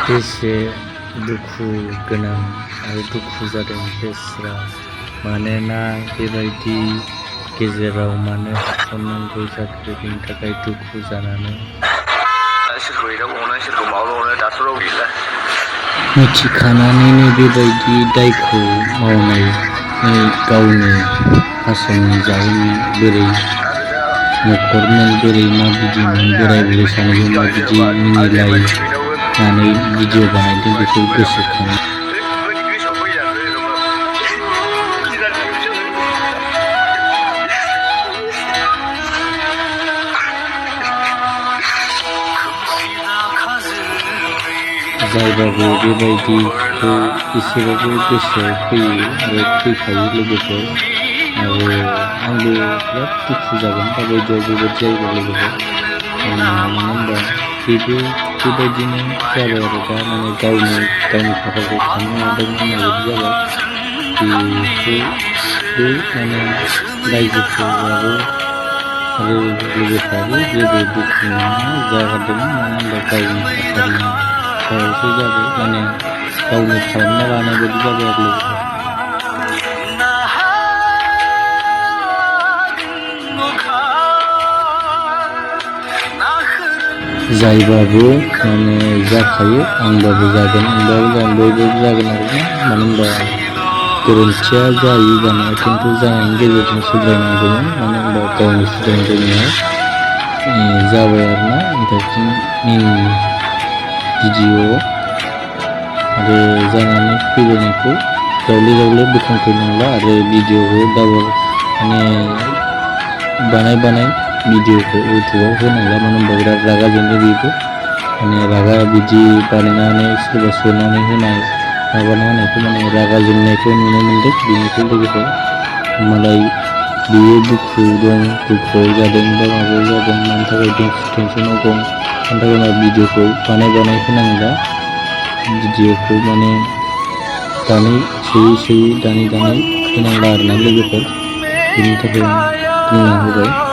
बेसे दुखु गोनां आरो दुखु जादों गोसोआ मानोना बेबायदि गेजेराव मानो हाबसननांगौ जाखो बेनि थाखाय दुखु जानानै मिथिखानानैनो बेबायदि दायखौ मावनाय गावनो हासंनि जाहोननि बोरै न'खरमोन बोरै माबिदिमोन बोराय बुरै सानैजों माबिदि मिनिलायनानै भिडिअ बानायदों बेखौ गोसोखाङो। जायबाबो बेबायदिखौ एसेबाबो गोसोआव फैयो आरो फैखायो लोगोफोर आरो आंबो बिराद दुखु जागोन दाबायदियाव बेबायदि जायोबा लोगोफोर मानो होनबा बेबो बेबायदिनो जाबाय आरो दा माने गावनि खाफालखौ खानो हादों होननाय बायदि जाबाय बेखौबो माने रायजोफोराबो आरो लोगोफ्राबो जेबो दुखु मोना जादों मानो होनबा गावनि खाफालनि सायावसो जाबाय माने गावनो खालामना लानाय बायदि जाबाय आरो लोगोफोर। जायबाबो माने जाखायो आंबाबो जागोन बयबो जागोन आरोना मानो होनबा गोरोन्थिया जायो जानाया खिन्थु जानायनि गेजेरजों सुद्रायनांगौमोन मानो होनबा गावनि सुद्रायनो रोङियाव जाबाय आरोना एन्टारटेनमेन्टनि भिडिअ आरो जानानै फैनायखौ जावले बोखांफैनांला आरो भिडिअखौ डाबल माने बानाय भिडिअखौ इउटुबाव होनांला मानो होनबा बिराद रागा जोंनो बेबो माने रागा बिदि बानायनानै सोरबा सोनानै होनाय माबाना होनायखौ माने रागा जोंनायखौ नुनो मोनदों बेनिखौ लोगोफोर मालाय बियो दुखुआव जादों बा माबायाव जादों मानि थाखाय टेनसनाव दं मानि थाखाय मा भिडिअखौ बानाय होनांला भिडिअखौ माने सोयै दानै होनांला आरोना लोगोफोर बेनि थाखाय बुंना होबाय।